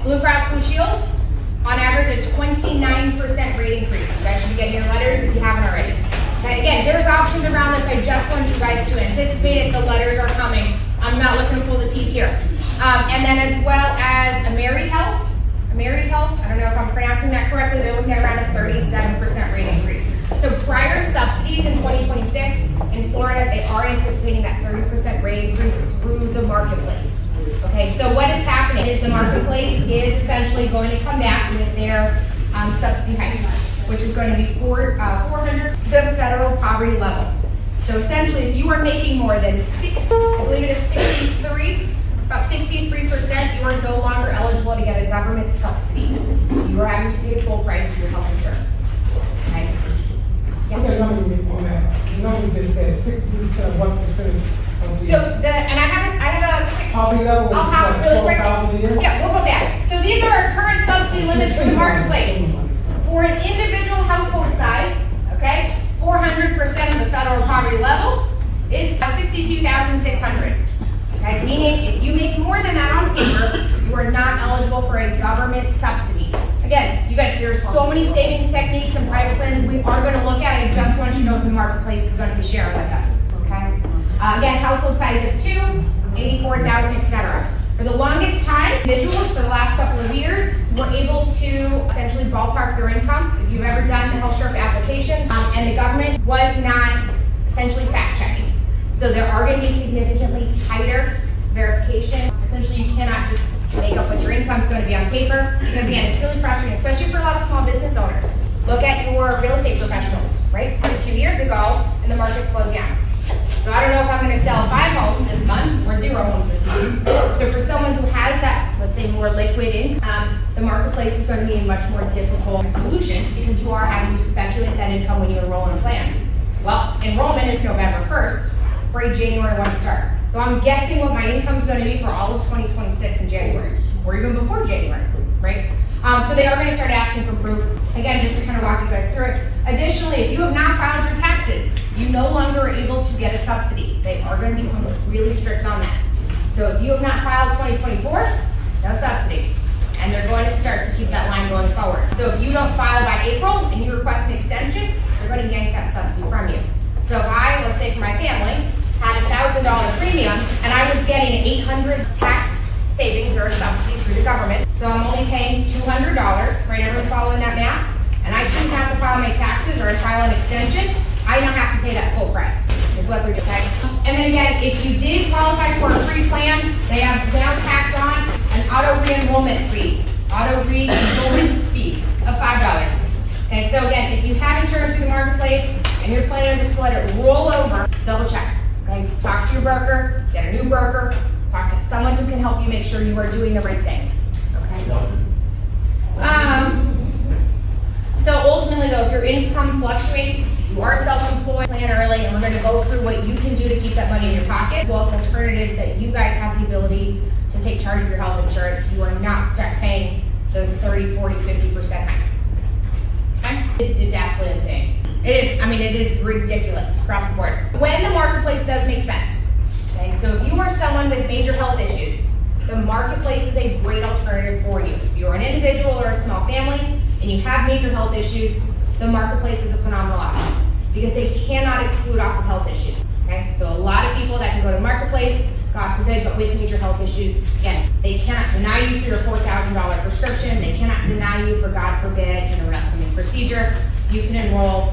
Blue Cross Blue Shield, on average, a 29% rate increase. You guys should be getting your letters if you haven't already. Okay, again, there's options around this. I just want you guys to anticipate if the letters are coming. I'm not looking to pull the teeth here. And then as well as AmeriHealth, I don't know if I'm pronouncing that correctly, they're looking at around a 37% rate increase. So prior subsidies in 2026, in Florida, they are anticipating that 30% rate increase through the marketplace. Okay, so what is happening is the marketplace is essentially going to come back with their subsidy hikes, which is going to be 400 the federal poverty level. So essentially, if you are making more than I believe it is 63, about 63%, you are no longer eligible to get a government subsidy. You are having to pay full price for your health insurance. Okay? Yeah. Okay, on that. You know, you just said 60%, what percentage of the... So I have a quick... Poverty level, I'll have like really quick. 12,000 a year? Yeah, we'll go back. So these are our current subsidy limits for the marketplace. For an individual household size, okay, 400% of the federal poverty level is 62,600. Okay, meaning if you make more than that on paper, you are not eligible for a government subsidy. Again, you guys, there's so many savings techniques and private plans we are going to look at. I just want you to know what the marketplace is going to be sharing with us. Okay. Again, household size of 2, 84,000, etc. For the longest time, individuals for the last couple of years were able to essentially ballpark their income. If you've ever done the health sheriff application, and the government was not essentially fact checking. So there are going to be significantly tighter verification. Essentially, you cannot just make up what your income is going to be on paper. Because again, it's really frustrating, especially for a lot of small business owners. Look at your real estate professionals, right? A few years ago, and the market slowed down. So I don't know if I'm going to sell 5 homes this month or 0 homes this month. So for someone who has that, let's say, more liquid income, the marketplace is going to be a much more difficult solution because you are having to speculate that income when you enroll in a plan. Well, enrollment is November 1st for a January 1 start. So I'm guessing what my income is going to be for all of 2026 in January, or even before January, right? So they are going to start asking for proof. Again, just to kind of walk you guys through it. Additionally, if you have not filed your taxes, you no longer are able to get a subsidy. They are going to become really strict on that. So if you have not filed 2024, no subsidy. And they're going to start to keep that line going forward. So if you don't file by April and you request an extension, they're going to yank that subsidy from you. So if I, let's say for my family, had a $1,000 premium and I was getting $800 tax savings or a subsidy through the government, so I'm only paying $200, right? Everyone's following that math? And I choose not to file my taxes or I file an extension, I don't have to pay that full price, is what they're doing. And then again, if you did qualify for a free plan, they have now tacked on an auto re-enrollment fee of $5. Okay, so again, if you have insurance through the marketplace and you're planning to just let it roll over, double check. Okay, talk to your broker, get a new broker, talk to someone who can help you make sure you are doing the right thing. Okay. So ultimately though, if your income fluctuates, you are self-employed, plan early, and we're going to go through what you can do to keep that money in your pocket, as well as alternatives that you guys have the ability to take charge of your health insurance. You are not stuck paying those 30, 40, 50% hikes. Okay? It's absolutely insane. It is, I mean, it is ridiculous across the board. When the marketplace does make sense, okay? So if you are someone with major health issues, the marketplace is a great alternative for you. If you're an individual or a small family and you have major health issues, the marketplace is a phenomenal option because they cannot exclude off of health issues, okay? So a lot of people that can go to the marketplace, God forbid, but with major health issues, again, they cannot deny you for your $4,000 prescription. They cannot deny you for, God forbid, an upcoming procedure. You can enroll,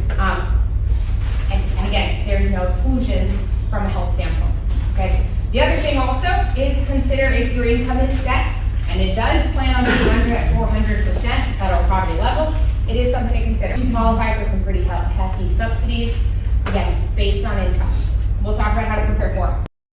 and again, there's no exclusions from a health standpoint, okay? The other thing also is consider if your income is set, and it does plan on being under at 400% federal poverty level, it is something to consider. You qualify for some pretty hefty subsidies, again, based on income. We'll talk about how to prepare for it.